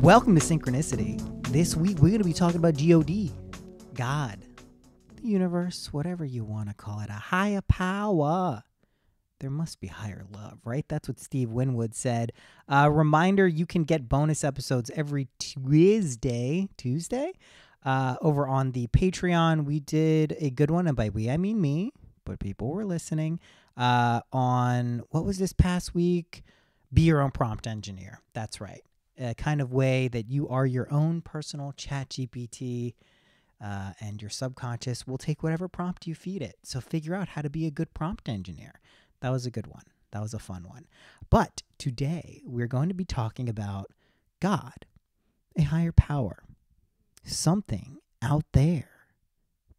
Welcome to Synchronicity. This week we're going to be talking about God, God, the universe, whatever you want to call it, a higher power. There must be higher love, right? That's what Steve Winwood said. Reminder, you can get bonus episodes every Tuesday, over on the Patreon. We did a good one, and by we, I mean me, but people were listening, on, what was this past week? Be your own prompt engineer. That's right. A kind of way that you are your own personal chat GPT, and your subconscious will take whatever prompt you feed it. So figure out how to be a good prompt engineer. That was a good one. That was a fun one. But today we're going to be talking about God, a higher power, something out there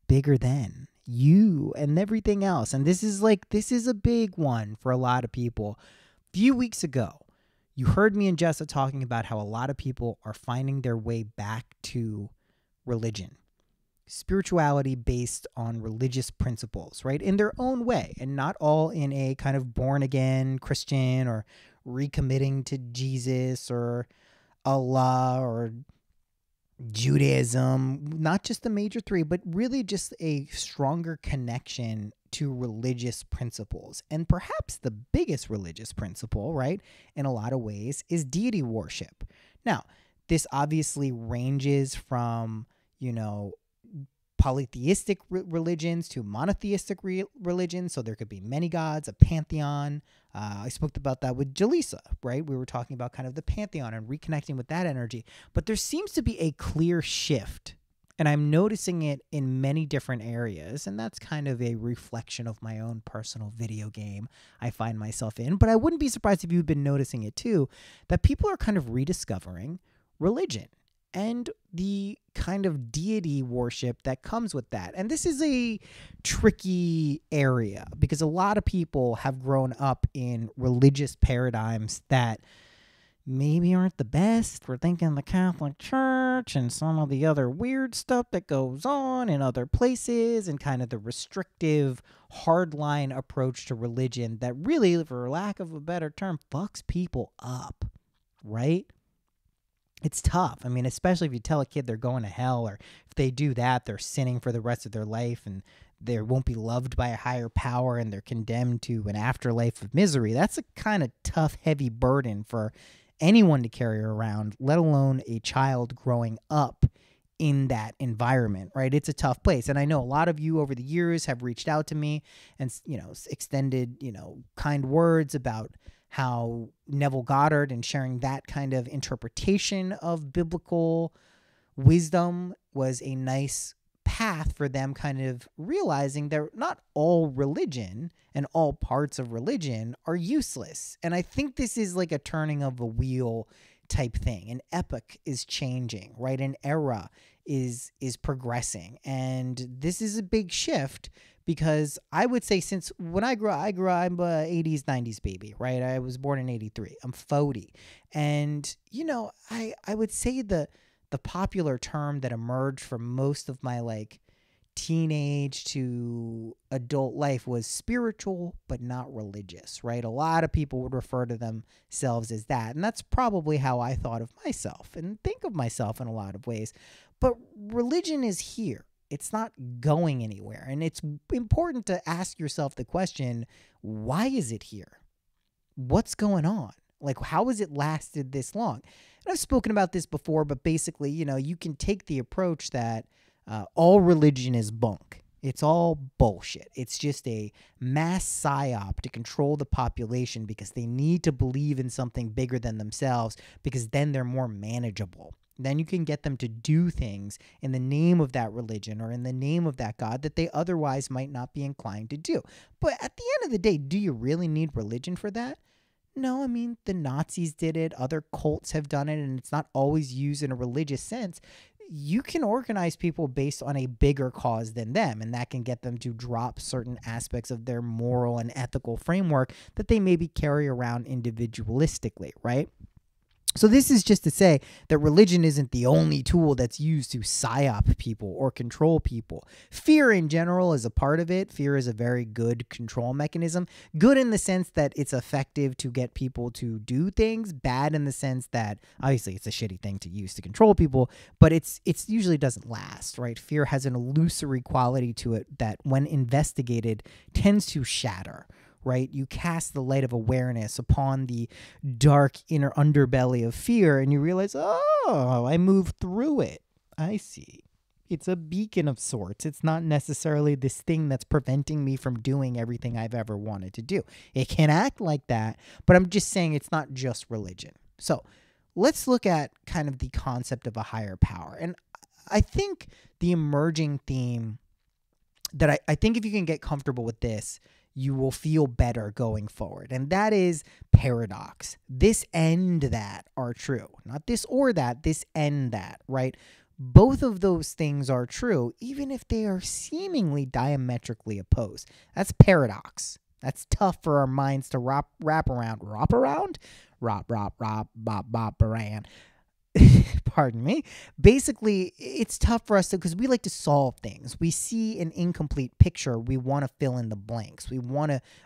bigger than you and everything else. And this is a big one for a lot of people. A few weeks ago, you heard me and Jessa talking about how a lot of people are finding their way back to religion, spirituality based on religious principles, right? In their own way, and not all in a kind of born again Christian or recommitting to Jesus or Allah or Judaism, not just the major three, but really just a stronger connection to religious principles. And perhaps the biggest religious principle, right, in a lot of ways, is deity worship. Now, this obviously ranges from, polytheistic religions to monotheistic religions. So there could be many gods, a pantheon. I spoke about that with Jalisa, right? We were talking about kind of the pantheon and reconnecting with that energy. But there seems to be a clear shift, and I'm noticing it in many different areas. And that's kind of a reflection of my own personal video game I find myself in. But I wouldn't be surprised if you've been noticing it too, that people are kind of rediscovering religion and the kind of deity worship that comes with that. And this is a tricky area because a lot of people have grown up in religious paradigms that maybe aren't the best. We're thinking the Catholic Church and some of the other weird stuff that goes on in other places and kind of the restrictive, hardline approach to religion that really, for lack of a better term, fucks people up, right? It's tough. I mean, especially if you tell a kid they're going to hell, or if they do that, they're sinning for the rest of their life and they won't be loved by a higher power and they're condemned to an afterlife of misery. That's a kind of tough, heavy burden for anyone to carry around, let alone a child growing up in that environment, right? It's a tough place. And I know a lot of you over the years have reached out to me and, extended, kind words about how Neville Goddard and sharing that kind of interpretation of biblical wisdom was a nice path for them kind of realizing that not all religion and all parts of religion are useless. And I think this is like a turning of a wheel type thing. An epoch is changing, right? An era is progressing. And this is a big shift because I would say since when I'm a 80s, 90s baby, right? I was born in 83. I'm 40. And, I would say the popular term that emerged from most of my teenage to adult life was spiritual, but not religious, right? A lot of people would refer to themselves as that. And that's probably how I thought of myself and think of myself in a lot of ways. But religion is here. It's not going anywhere. And it's important to ask yourself the question, why is it here? What's going on? How has it lasted this long? And I've spoken about this before, but basically, you can take the approach that all religion is bunk. It's all bullshit. It's just a mass psyop to control the population because they need to believe in something bigger than themselves because then they're more manageable. Then you can get them to do things in the name of that religion or in the name of that God that they otherwise might not be inclined to do. But at the end of the day, do you really need religion for that? No, I mean, the Nazis did it. Other cults have done it, and it's not always used in a religious sense. You can organize people based on a bigger cause than them, and that can get them to drop certain aspects of their moral and ethical framework that they maybe carry around individualistically, right? So this is just to say that religion isn't the only tool that's used to psyop people or control people. Fear in general is a part of it. Fear is a very good control mechanism. Good in the sense that it's effective to get people to do things. Bad in the sense that obviously it's a shitty thing to use to control people, but it's usually doesn't last, right? Fear has an illusory quality to it that when investigated tends to shatter. Right? You cast the light of awareness upon the dark inner underbelly of fear and you realize, oh, I moved through it. I see. It's a beacon of sorts. It's not necessarily this thing that's preventing me from doing everything I've ever wanted to do. It can act like that, but I'm just saying it's not just religion. So let's look at kind of the concept of a higher power. And I think the emerging theme that I think if you can get comfortable with this, you will feel better going forward. And that is paradox. This and that are true. Not this or that, this and that, right? Both of those things are true, even if they are seemingly diametrically opposed. That's paradox. That's tough for our minds to wrap around. Bop around. Pardon me. Basically, it's tough for us because we like to solve things. We see an incomplete picture. We want to fill in the blanks.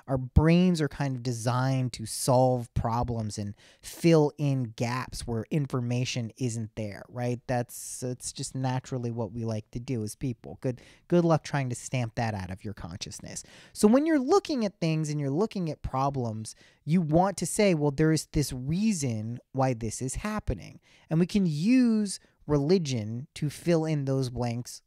Our brains are kind of designed to solve problems and fill in gaps where information isn't there, right? It's just naturally what we like to do as people. Good luck trying to stamp that out of your consciousness. So when you're looking at things and you're looking at problems, you want to say, well, there's this reason why this is happening. And we can use religion to fill in those blanks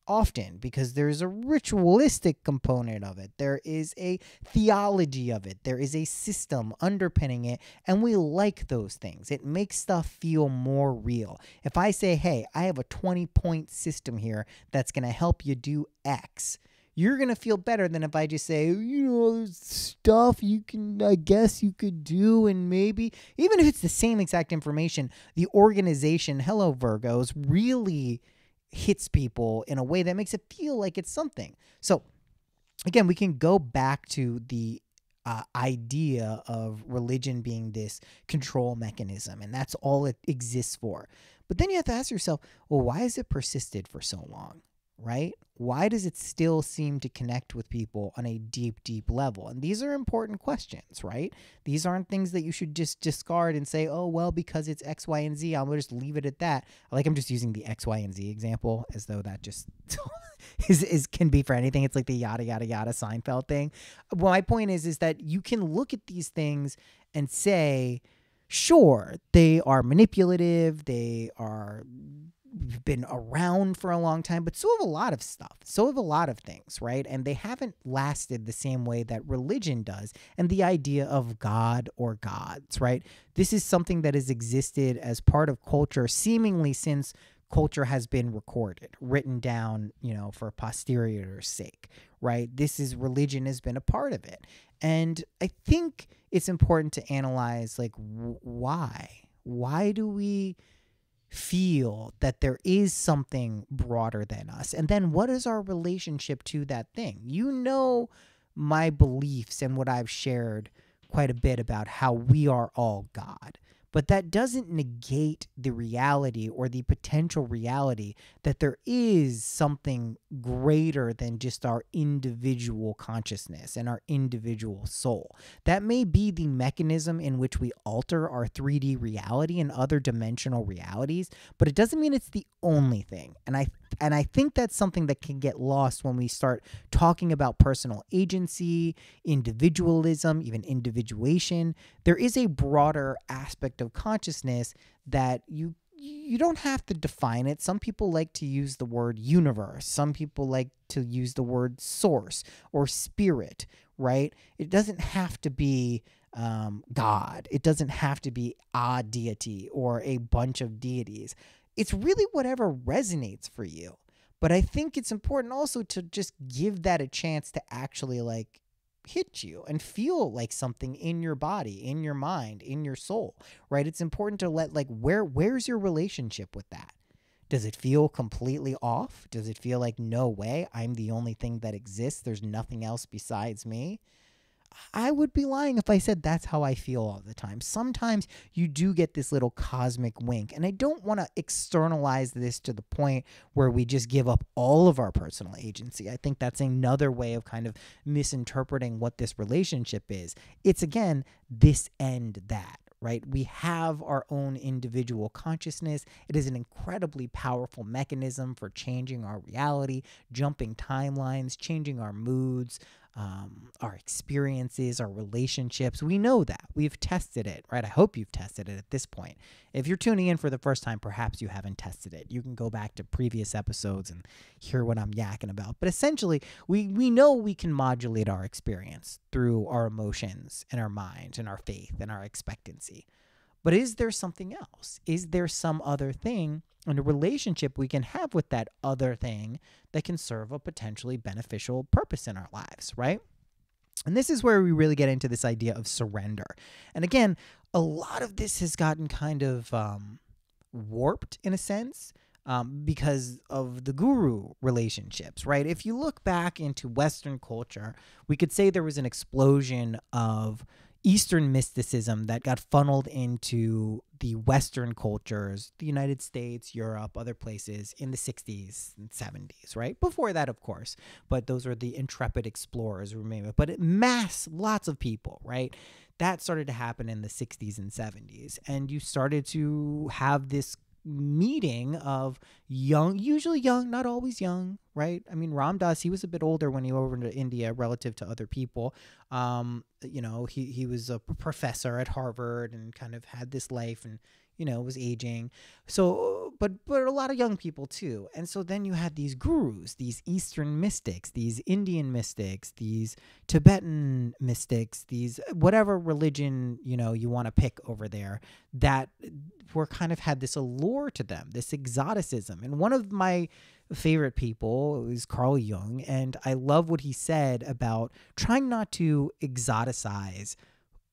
often because there's a ritualistic component of it. There is a theology of it. There is a system underpinning it. And we like those things. It makes stuff feel more real. If I say, hey, I have a 20-point system here that's going to help you do X, you're going to feel better than if I just say, stuff I guess you could do, and maybe, even if it's the same exact information, the organization, hello Virgos, really hits people in a way that makes it feel like it's something. So again, we can go back to the idea of religion being this control mechanism, and that's all it exists for. But then you have to ask yourself, well, why has it persisted for so long? Right? Why does it still seem to connect with people on a deep, deep level? And these are important questions, right? These aren't things that you should just discard and say, oh, well, because it's X, Y, and Z, I'm going to just leave it at that. I'm just using the X, Y, and Z example as though that just can be for anything. It's like the yada, yada, yada Seinfeld thing. Well, my point is that you can look at these things and say, sure, they are manipulative, been around for a long time, but so have a lot of stuff. So have a lot of things, right? And they haven't lasted the same way that religion does. And the idea of God or gods, right? This is something that has existed as part of culture seemingly since culture has been recorded, written down, for posterior's sake, right? Religion has been a part of it. And I think it's important to analyze, why? Why do we feel that there is something broader than us? And then what is our relationship to that thing? My beliefs and what I've shared quite a bit about how we are all God. But that doesn't negate the reality or the potential reality that there is something greater than just our individual consciousness and our individual soul. That may be the mechanism in which we alter our 3D reality and other dimensional realities, but it doesn't mean it's the only thing. And I think that's something that can get lost when we start talking about personal agency, individualism, even individuation. There is a broader aspect of consciousness that you don't have to define it. Some people like to use the word universe. Some people like to use the word source or spirit, right? It doesn't have to be God. It doesn't have to be a deity or a bunch of deities. It's really whatever resonates for you. But I think it's important also to just give that a chance to actually hit you and feel like something in your body, in your mind, in your soul, right? It's important to let where's your relationship with that? Does it feel completely off? Does it feel like, no way, I'm the only thing that exists? There's nothing else besides me? I would be lying if I said that's how I feel all the time. Sometimes you do get this little cosmic wink, and I don't want to externalize this to the point where we just give up all of our personal agency. I think that's another way of kind of misinterpreting what this relationship is. It's, again, this and that. Right? We have our own individual consciousness. It is an incredibly powerful mechanism for changing our reality, jumping timelines, changing our moods, our experiences, our relationships. We know that. We've tested it, right? I hope you've tested it at this point. If you're tuning in for the first time, perhaps you haven't tested it. You can go back to previous episodes and hear what I'm yakking about. But essentially, we know we can modulate our experience through our emotions and our mind and our faith and our expectancy. But is there something else? Is there some other thing in a relationship we can have with that other thing that can serve a potentially beneficial purpose in our lives, right? And this is where we really get into this idea of surrender. And again, a lot of this has gotten kind of warped in a sense because of the guru relationships, right? If you look back into Western culture, we could say there was an explosion of Eastern mysticism that got funneled into the Western cultures, the United States, Europe, other places in the 60s and 70s, right? Before that, of course, but those are the intrepid explorers who remain. But it mass lots of people, right? That started to happen in the 60s and 70s. And you started to have this meeting of young, usually young, not always young, right? I mean, Ram Dass, he was a bit older when he went over to India relative to other people. He was a professor at Harvard and kind of had this life and, was aging. So, but a lot of young people too. And so then you had these gurus, these Eastern mystics, these Indian mystics, these Tibetan mystics, these whatever religion, you want to pick over there, that were kind of had this allure to them, this exoticism. And one of my favorite people is Carl Jung, and I love what he said about trying not to exoticize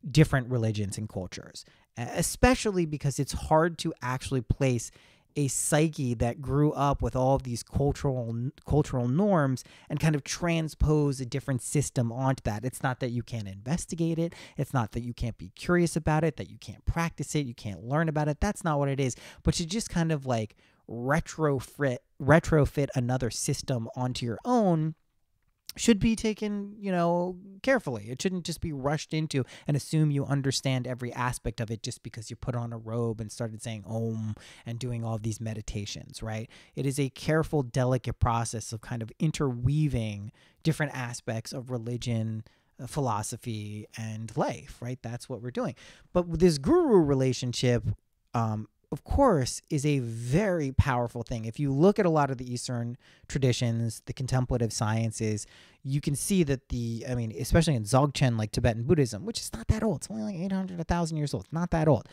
different religions and cultures, especially because it's hard to actually place a psyche that grew up with all of these cultural norms and kind of transpose a different system onto that. It's not that you can't investigate it. It's not that you can't be curious about it, that you can't practice it, you can't learn about it. That's not what it is. But you just kind of like retrofit another system onto your own should be taken, carefully. It shouldn't just be rushed into and assume you understand every aspect of it just because you put on a robe and started saying Om and doing all of these meditations, right? It is a careful, delicate process of kind of interweaving different aspects of religion, philosophy, and life, right? That's what we're doing. But with this guru relationship, of course, is a very powerful thing. If you look at a lot of the Eastern traditions, the contemplative sciences, you can see that especially in Dzogchen, like Tibetan Buddhism, which is not that old. It's only like 800, 1,000 years old. It's not that old.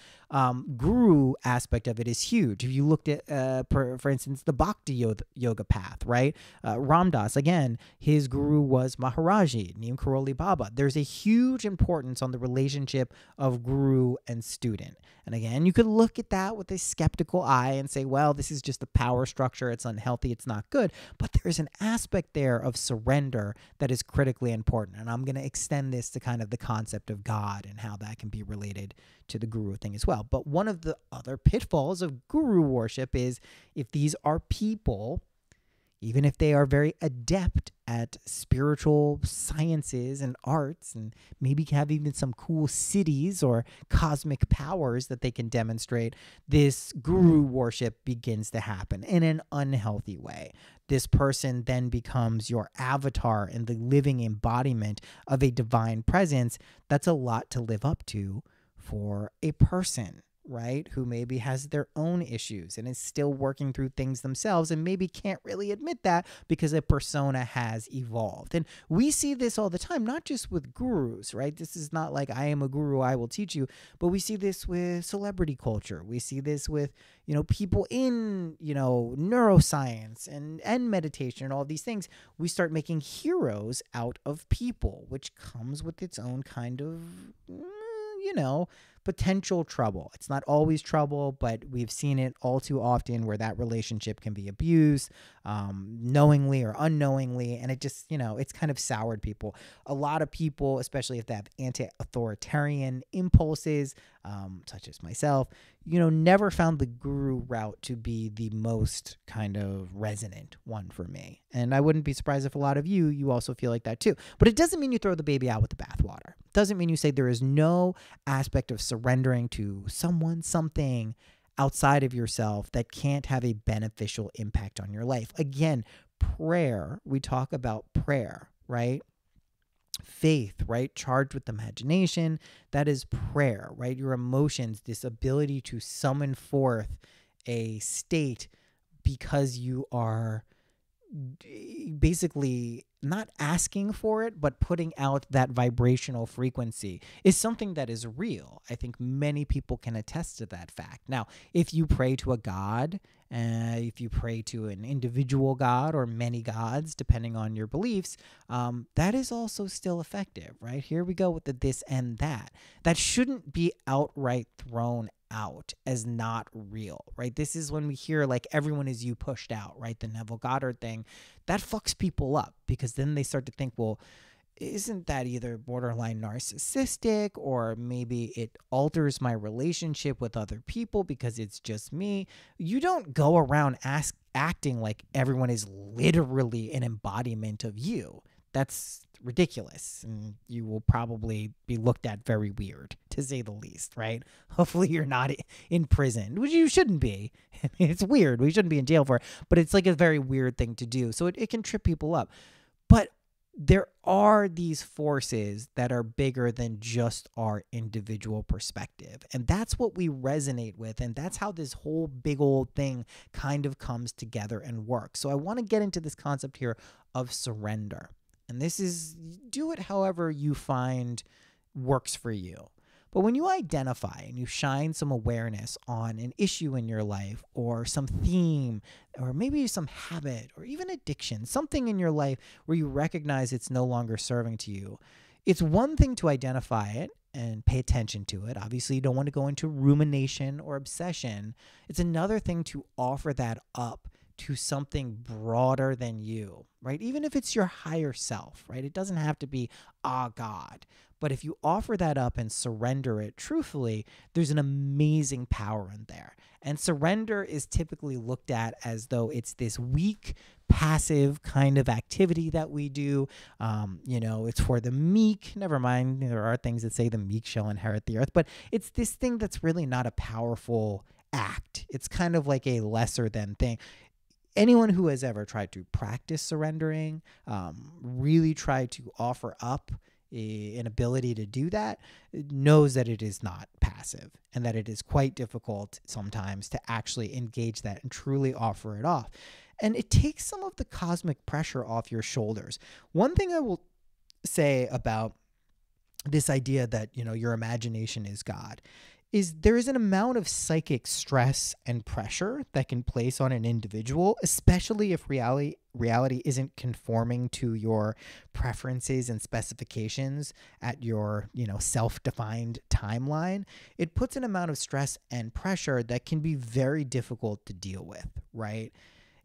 Guru aspect of it is huge. If you looked at, for instance, the Bhakti yoga path, right? Ram Dass, again, his guru was Maharaji, Neem Karoli Baba. There's a huge importance on the relationship of guru and student. And again, you could look at that with a skeptical eye and say, well, this is just the power structure. It's unhealthy. It's not good. But there's an aspect there of surrender that is critically important. And I'm going to extend this to kind of the concept of God and how that can be related to the guru thing as well. But one of the other pitfalls of guru worship is if these are people, even if they are very adept at spiritual sciences and arts and maybe have even some cool cities or cosmic powers that they can demonstrate, this guru worship begins to happen in an unhealthy way. This person then becomes your avatar and the living embodiment of a divine presence. That's a lot to live up to for a person, right, who maybe has their own issues and is still working through things themselves and maybe can't really admit that because a persona has evolved. And we see this all the time, not just with gurus, right? This is not like I am a guru, I will teach you, but we see this with celebrity culture. We see this with, people in, neuroscience and meditation and all these things. We start making heroes out of people, which comes with its own kind of potential trouble. It's not always trouble, but we've seen it all too often where that relationship can be abused, knowingly or unknowingly. And it just, it's kind of soured people. A lot of people, especially if they have anti-authoritarian impulses, such as myself, never found the guru route to be the most kind of resonant one for me. And I wouldn't be surprised if a lot of you also feel like that too. But it doesn't mean you throw the baby out with the bathwater. It doesn't mean you say there is no aspect of surrendering to someone, something outside of yourself that can't have a beneficial impact on your life. Again, prayer, we talk about prayer, right? Faith, right? Charged with imagination, that is prayer, right? Your emotions, this ability to summon forth a state because you are basically not asking for it, but putting out that vibrational frequency is something that is real. I think many people can attest to that fact. Now, if you pray to a god, if you pray to an individual god or many gods, depending on your beliefs, that is also still effective, right? Here we go with the this and that. That shouldn't be outright thrown out as not real, right? This is when we hear like everyone is you pushed out, right? The Neville Goddard thing, that fucks people up because then they start to think, well, isn't that either borderline narcissistic or maybe it alters my relationship with other people because it's just me? You don't go around acting like everyone is literally an embodiment of you. That's ridiculous, and you will probably be looked at very weird, to say the least, right? Hopefully you're not in prison, which you shouldn't be. It's weird. We shouldn't be in jail for it, but it's like a very weird thing to do. So it can trip people up. But there are these forces that are bigger than just our individual perspective. And that's what we resonate with. And that's how this whole big old thing kind of comes together and works. So I want to get into this concept here of surrender. And this is, do it however you find works for you. But when you identify and you shine some awareness on an issue in your life or some theme or maybe some habit or even addiction, something in your life where you recognize it's no longer serving to you, it's one thing to identify it and pay attention to it. Obviously, you don't want to go into rumination or obsession. It's another thing to offer that up to something broader than you, right? Even if it's your higher self, right? It doesn't have to be, God. But if you offer that up and surrender it truthfully, there's an amazing power in there. And surrender is typically looked at as though it's this weak, passive kind of activity that we do. It's for the meek. Never mind, there are things that say the meek shall inherit the earth. But it's this thing that's really not a powerful act. It's kind of like a lesser than thing. Anyone who has ever tried to practice surrendering, really tried to offer up an ability to do that, knows that it is not passive and that it is quite difficult sometimes to actually engage that and truly offer it off. And it takes some of the cosmic pressure off your shoulders. One thing I will say about this idea that, your imagination is God is there is an amount of psychic stress and pressure that can place on an individual, especially if reality isn't conforming to your preferences and specifications at your, self-defined timeline. It puts an amount of stress and pressure that can be very difficult to deal with, right?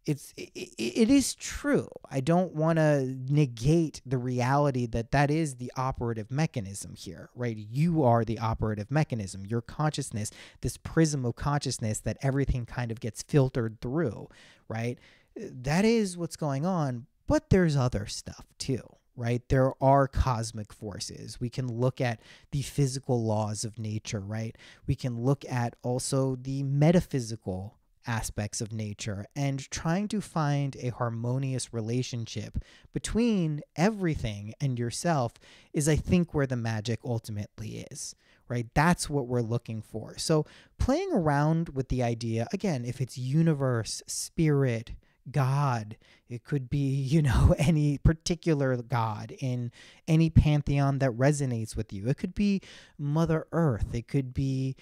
It is true. I don't want to negate the reality that is the operative mechanism here, right? You are the operative mechanism. Your consciousness, this prism of consciousness that everything kind of gets filtered through, right? That is what's going on, but there's other stuff too, right? There are cosmic forces. We can look at the physical laws of nature, right? We can look at also the metaphysical aspects of nature and trying to find a harmonious relationship between everything and yourself is, I think, where the magic ultimately is, right? That's what we're looking for. So playing around with the idea, again, if it's universe, spirit, God, it could be, any particular God in any pantheon that resonates with you. It could be Mother Earth. It could be,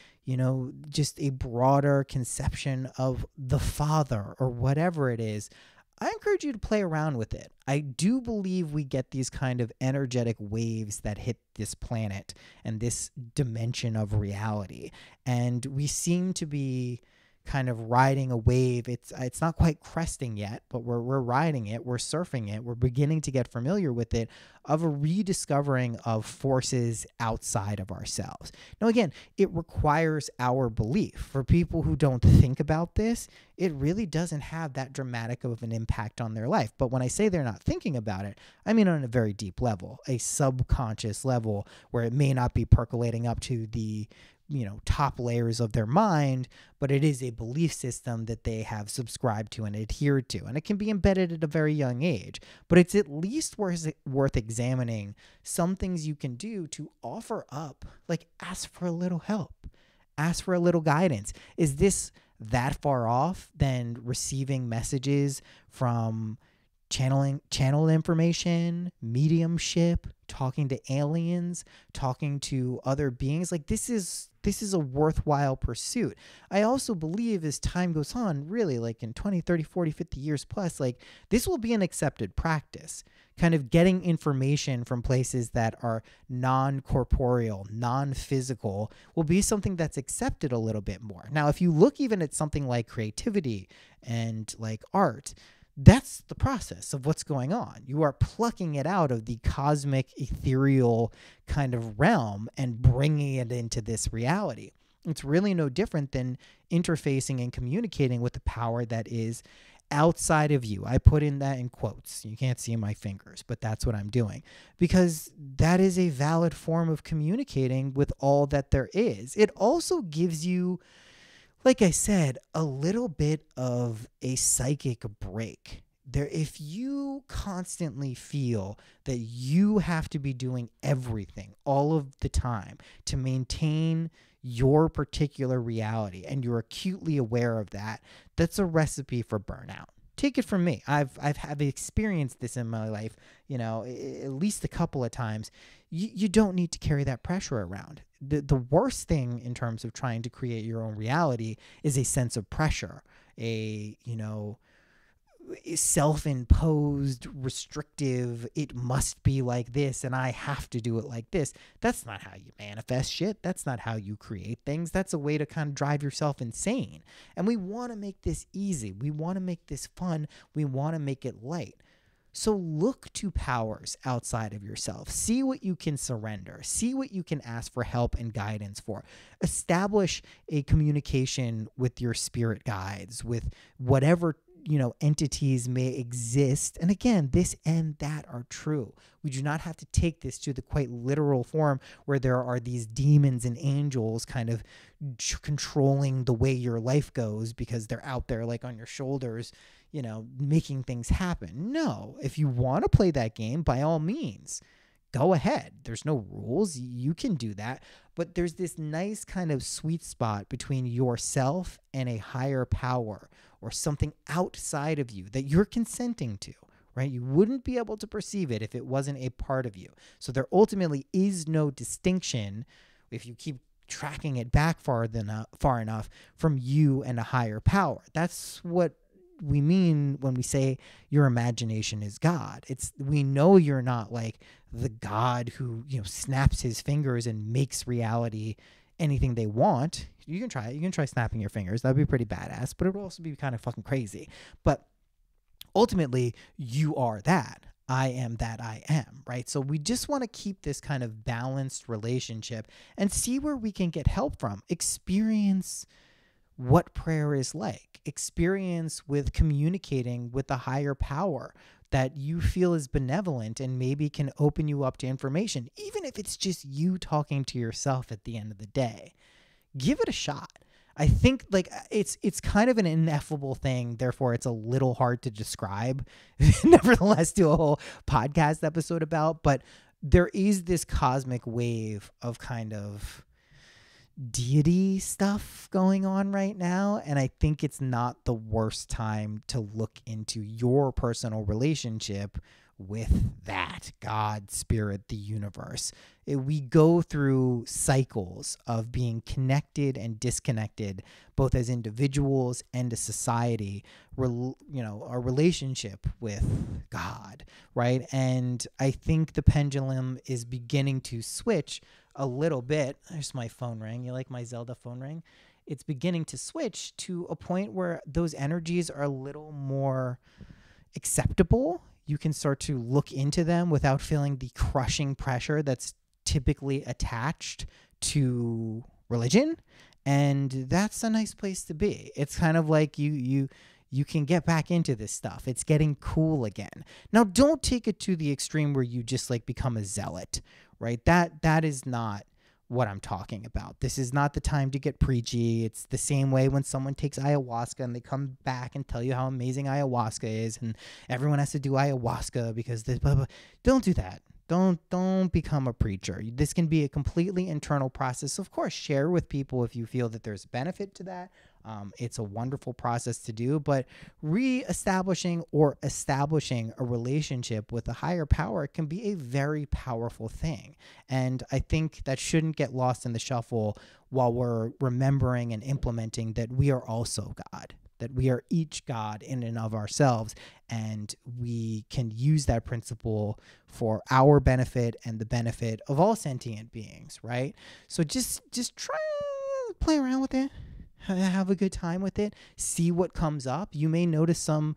just a broader conception of the Father or whatever it is. I encourage you to play around with it. I do believe we get these kind of energetic waves that hit this planet and this dimension of reality. And we seem to be kind of riding a wave. It's not quite cresting yet, but we're riding it, we're surfing it, we're beginning to get familiar with it, of a rediscovering of forces outside of ourselves. Now again, it requires our belief. For people who don't think about this, it really doesn't have that dramatic of an impact on their life. But when I say they're not thinking about it, I mean on a very deep level, a subconscious level where it may not be percolating up to the top layers of their mind, but it is a belief system that they have subscribed to and adhered to. And it can be embedded at a very young age, but it's at least worth examining some things you can do to offer up, like ask for a little help, ask for a little guidance. Is this that far off than receiving messages from channel information, mediumship, talking to aliens, talking to other beings? Like this is a worthwhile pursuit. I also believe as time goes on, really like in 20, 30, 40, 50 years plus, like this will be an accepted practice. Kind of getting information from places that are non-corporeal, non-physical will be something that's accepted a little bit more. Now, if you look even at something like creativity and like art, that's the process of what's going on. You are plucking it out of the cosmic, ethereal kind of realm and bringing it into this reality. It's really no different than interfacing and communicating with the power that is outside of you. I put in that in quotes. You can't see my fingers, but that's what I'm doing, because that is a valid form of communicating with all that there is. It also gives you, like I said, a little bit of a psychic break. If you constantly feel that you have to be doing everything all of the time to maintain your particular reality, and you're acutely aware of that, that's a recipe for burnout. Take it from me. I've experienced this in my life, at least a couple of times. You don't need to carry that pressure around. The worst thing in terms of trying to create your own reality is a sense of pressure, a self-imposed, restrictive, it must be like this and I have to do it like this. That's not how you manifest shit. That's not how you create things. That's a way to kind of drive yourself insane. And we want to make this easy. We want to make this fun. We want to make it light. So look to powers outside of yourself. See what you can surrender. See what you can ask for help and guidance for. Establish a communication with your spirit guides, with whatever entities may exist. And again, this and that are true. We do not have to take this to the quite literal form where there are these demons and angels kind of controlling the way your life goes because they're out there like on your shoulders, making things happen. No, if you want to play that game, by all means, go ahead. There's no rules. You can do that. But there's this nice kind of sweet spot between yourself and a higher power or something outside of you that you're consenting to, right? You wouldn't be able to perceive it if it wasn't a part of you. So there ultimately is no distinction if you keep tracking it back far enough from you and a higher power. That's what we mean when we say your imagination is God. We know you're not like the God who, snaps his fingers and makes reality anything they want. You can try it. You can try snapping your fingers. That'd be pretty badass, but it would also be kind of fucking crazy. But ultimately, you are that. I am that I am, right? So we just want to keep this kind of balanced relationship and see where we can get help from. Experience what prayer is like. Experience with communicating with a higher power that you feel is benevolent and maybe can open you up to information, even if it's just you talking to yourself at the end of the day. Give it a shot. I think it's kind of an ineffable thing, therefore it's a little hard to describe. Nevertheless, do a whole podcast episode about, but there is this cosmic wave of kind of deity stuff going on right now, and I think it's not the worst time to look into your personal relationship with that God, spirit, the universe. We go through cycles of being connected and disconnected, both as individuals and as society, our relationship with God, right? And I think the pendulum is beginning to switch a little bit. There's my phone ring. You like my Zelda phone ring? It's beginning to switch to a point where those energies are a little more acceptable. You can start to look into them without feeling the crushing pressure that's typically attached to religion. And that's a nice place to be. It's kind of like you can get back into this stuff. It's getting cool again. Now, don't take it to the extreme where you just like become a zealot, right? That is not what I'm talking about. This is not the time to get preachy. It's the same way when someone takes ayahuasca and they come back and tell you how amazing ayahuasca is and everyone has to do ayahuasca because this blah, blah. Don't do that. Don't become a preacher. This can be a completely internal process. Of course, share with people if you feel that there's benefit to that. It's a wonderful process to do, but establishing a relationship with a higher power can be a very powerful thing. And I think that shouldn't get lost in the shuffle while we're remembering and implementing that we are also God, that we are each God in and of ourselves, and we can use that principle for our benefit and the benefit of all sentient beings, right? So just try to play around with it. Have a good time with it. See what comes up. You may notice some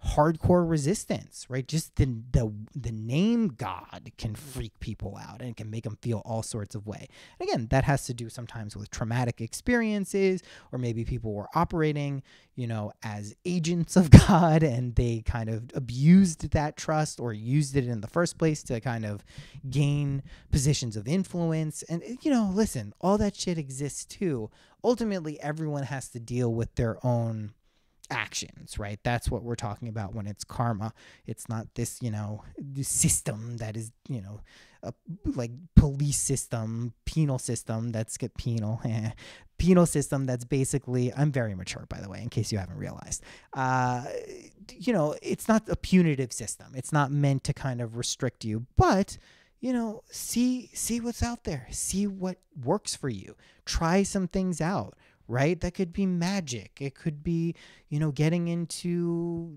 hardcore resistance, right? Just the name God can freak people out and can make them feel all sorts of way. And again, that has to do sometimes with traumatic experiences, or maybe people were operating, as agents of God and they kind of abused that trust or used it in the first place to kind of gain positions of influence. And, listen, all that shit exists too. Ultimately, everyone has to deal with their own actions, right? That's what we're talking about when it's karma. It's not this, system that is, like police system, penal system that's penal system that's basically, I'm very mature, by the way, in case you haven't realized. It's not a punitive system. It's not meant to kind of restrict you, but see what's out there. See what works for you. Try some things out, right? That could be magic. It could be, getting into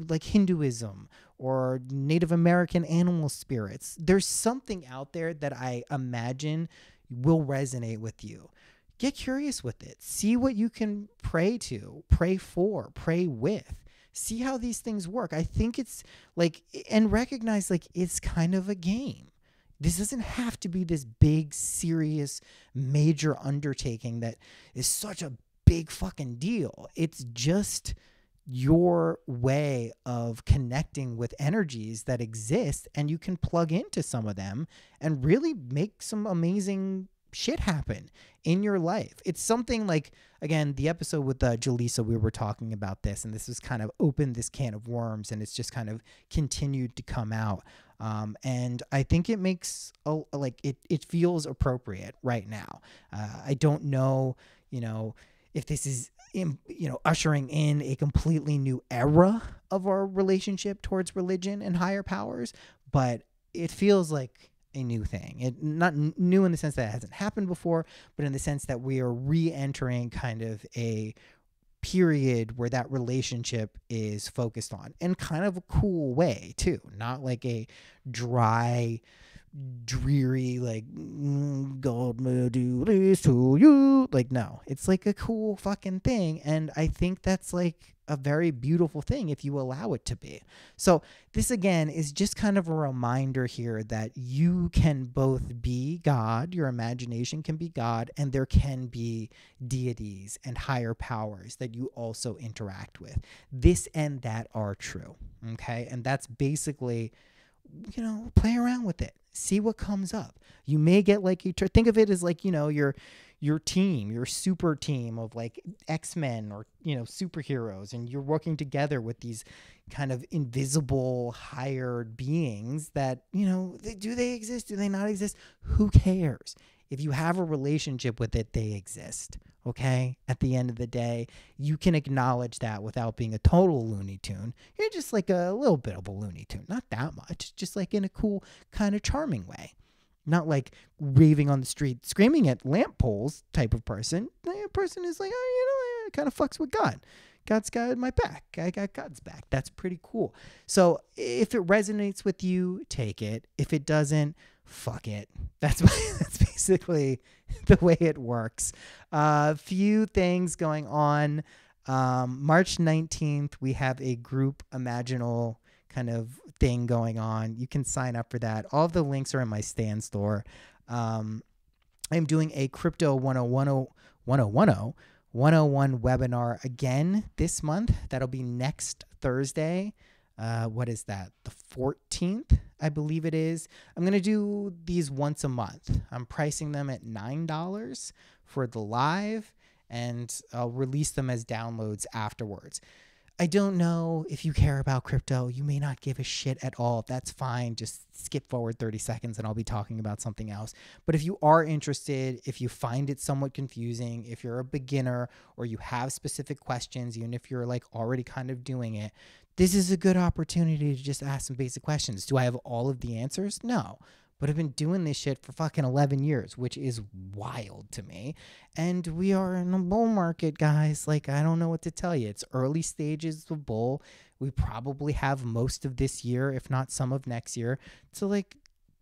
like Hinduism or Native American animal spirits. There's something out there that I imagine will resonate with you. Get curious with it. See what you can pray to, pray for, pray with. See how these things work. I think it's like, and recognize like it's kind of a game. This doesn't have to be this big, serious, major undertaking that is such a big fucking deal. It's just your way of connecting with energies that exist, and you can plug into some of them and really make some amazing shit happen in your life. It's something like, again, the episode with Jaleesa, we were talking about this, and this was kind of opened this can of worms, and it's just kind of continued to come out. And I think it makes it feels appropriate right now. I don't know, if this is ushering in a completely new era of our relationship towards religion and higher powers, but it feels like a new thing. It not new in the sense that it hasn't happened before, but in the sense that we are re-entering kind of a period where that relationship is focused on, and kind of a cool way too, not like a dry, dreary, like God may do this to you. Like, no, it's like a cool fucking thing, and I think that's like a very beautiful thing if you allow it to be. So this again is just kind of a reminder here that you can both be God, your imagination can be God, and there can be deities and higher powers that you also interact with. This and that are true, okay? And that's basically, play around with it. See what comes up. You may get like, think of it as like, your team, your super team of like X-Men or, superheroes, and you're working together with these kind of invisible hired beings that, do they exist? Do they not exist? Who cares? If you have a relationship with it, they exist. Okay? At the end of the day, you can acknowledge that without being a total Looney Tune. You're just like a little bit of a Looney Tune. Not that much. Just like in a cool, kind of charming way. Not like raving on the street, screaming at lamp poles type of person. The person is like, oh, it kind of fucks with God. God's got my back. I got God's back. That's pretty cool. So if it resonates with you, take it. If it doesn't, fuck it. That's basically the way it works. Few things going on. March 19th, we have a group imaginal kind of thing going on. You can sign up for that. All of the links are in my Stan store. I'm doing a Crypto 101 webinar again this month. That'll be next Thursday. What is that? The 14th, I believe it is. I'm going to do these once a month. I'm pricing them at $9 for the live, and I'll release them as downloads afterwards. I don't know if you care about crypto. You may not give a shit at all. That's fine. Just skip forward 30 seconds and I'll be talking about something else. But if you are interested, if you find it somewhat confusing, if you're a beginner or you have specific questions, even if you're like already kind of doing it, this is a good opportunity to just ask some basic questions. Do I have all of the answers? No. But I've been doing this shit for fucking 11 years, which is wild to me. And we are in a bull market, guys. Like, I don't know what to tell you. It's early stages of bull. We probably have most of this year, if not some of next year, to like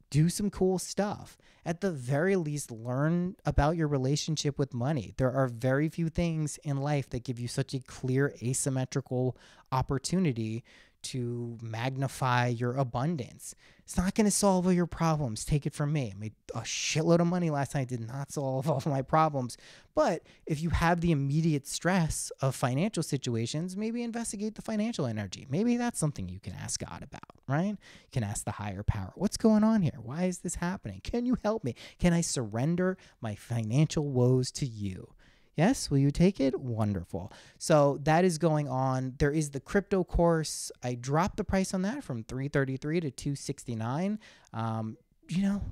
do some cool stuff. At the very least, learn about your relationship with money. There are very few things in life that give you such a clear asymmetrical opportunity to magnify your abundance. It's not going to solve all your problems. Take it from me. I made a shitload of money last night. Did not solve all of my problems. But if you have the immediate stress of financial situations, maybe investigate the financial energy. Maybe that's something you can ask God about, right? You can ask the higher power. What's going on here? Why is this happening? Can you help me? Can I surrender my financial woes to you? Yes, will you take it? Wonderful. So that is going on. There is the crypto course. I dropped the price on that from $333 to $269.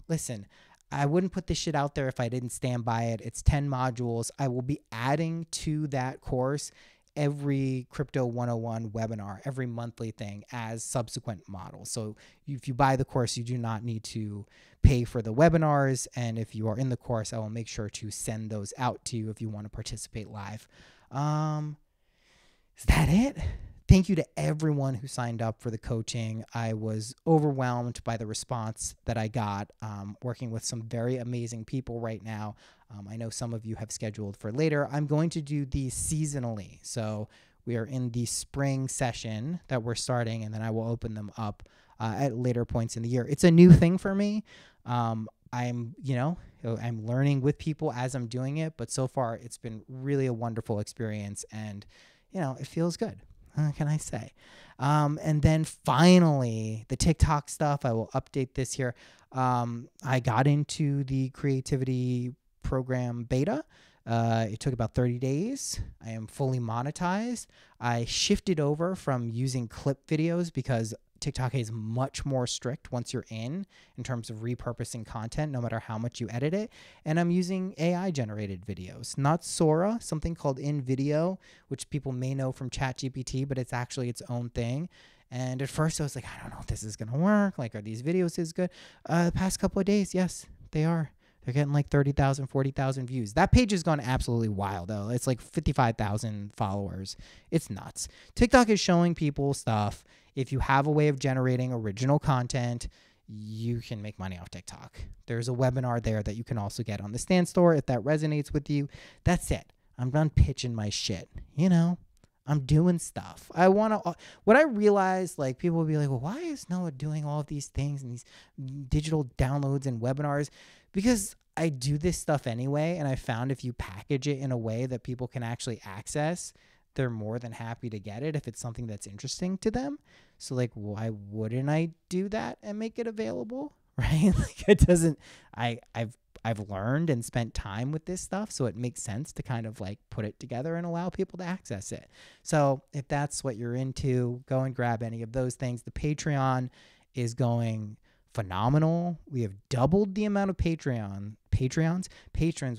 Listen, I wouldn't put this shit out there if I didn't stand by it. It's 10 modules. I will be adding to that course every Crypto 101 webinar, every monthly thing as subsequent models. So if you buy the course, you do not need to pay for the webinars. And if you are in the course, I will make sure to send those out to you if you want to participate live. Is that it? Thank you to everyone who signed up for the coaching. I was overwhelmed by the response that I got, working with some very amazing people right now. I know some of you have scheduled for later. I'm going to do these seasonally. So we are in the spring session that we're starting, and then I will open them up at later points in the year. It's a new thing for me. I'm learning with people as I'm doing it, but so far it's been really a wonderful experience, and, it feels good. What can I say? And then finally, the TikTok stuff, I will update this here. I got into the creativity program beta. It took about 30 days. I am fully monetized. I shifted over from using clip videos because TikTok is much more strict once you're in terms of repurposing content, no matter how much you edit it. And I'm using AI generated videos, not Sora, something called InVideo, which people may know from ChatGPT, but it's actually its own thing. And at first I was like, I don't know if this is going to work. Like, are these videos as good? The past couple of days, yes, they are. They're getting like 30,000, 40,000 views. That page has gone absolutely wild, though. It's like 55,000 followers. It's nuts. TikTok is showing people stuff. If you have a way of generating original content, you can make money off TikTok. There's a webinar there that you can also get on the Stan store if that resonates with you. That's it. I'm done pitching my shit. I'm doing stuff. What I realized, like, people will be like, well, why is Noah doing all of these things and these digital downloads and webinars? Because I do this stuff anyway, and I found if you package it in a way that people can actually access, they're more than happy to get it if it's something that's interesting to them. So, like, why wouldn't I do that and make it available, right? Like, it doesn't. I've learned and spent time with this stuff, so it makes sense to kind of like put it together and allow people to access it. So if that's what you're into, go and grab any of those things. The Patreon is going phenomenal. We have doubled the amount of patrons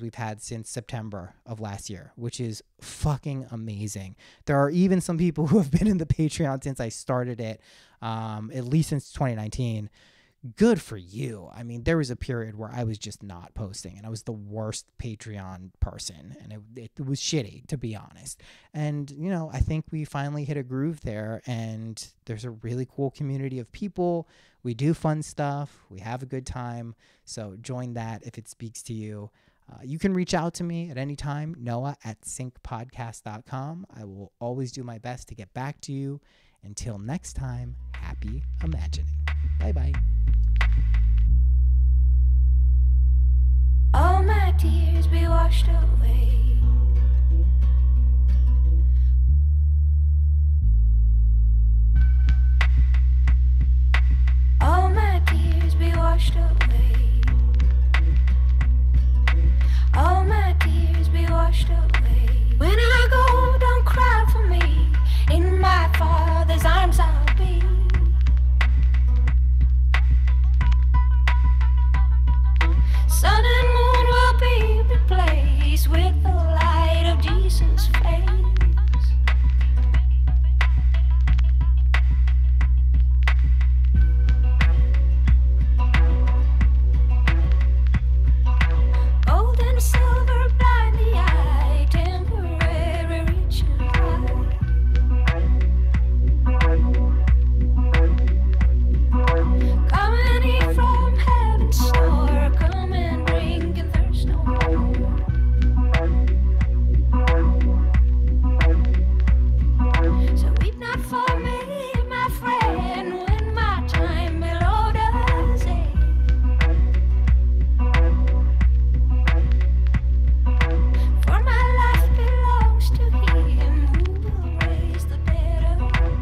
we've had since September of last year, which is fucking amazing. There are even some people who have been in the Patreon since I started it, at least since 2019. Good for you. I mean, there was a period where I was just not posting and I was the worst Patreon person, and it was shitty, to be honest. And, you know, I think we finally hit a groove there, and there's a really cool community of people. We do fun stuff. We have a good time. So join that if it speaks to you. You can reach out to me at any time, noah@syncpodcast.com. I will always do my best to get back to you. Until next time, happy imagining. Bye-bye. All my tears be washed away. All my tears be washed away. All my tears be washed away. When I go, don't cry for me. In my Father's arms I'll be. Sun and moon will be replaced with the light of Jesus' face. Gold and silver blind the eye, temporary rich and high. Come and eat from heaven's store, come and drink and thirst no more. So weep not for me, my friend, when my time below does end. For my life belongs to Him who will raise the dead again.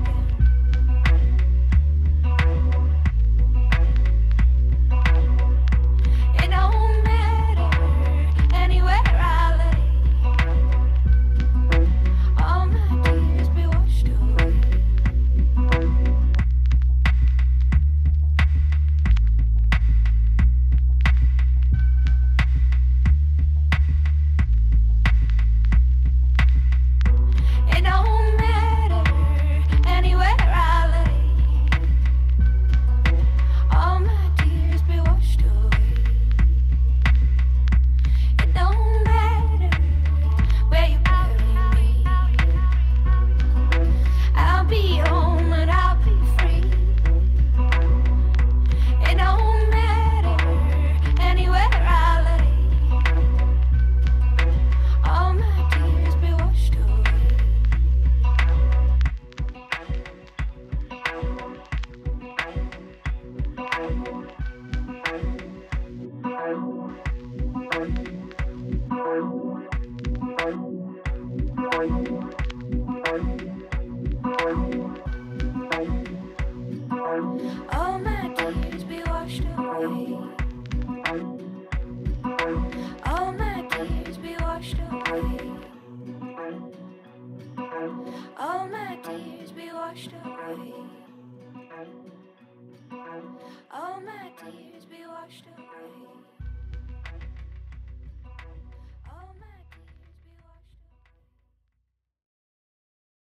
It don't matter anywhere I lay. All my tears be washed away. It don't matter anywhere I lay. All my tears be washed away. It don't matter where you bury me. I'll be home and I'll be free. It don't matter anywhere I lay. All my tears be washed away. All my tears be washed away. All my tears be washed away. All my tears be washed away. All my tears be washed away.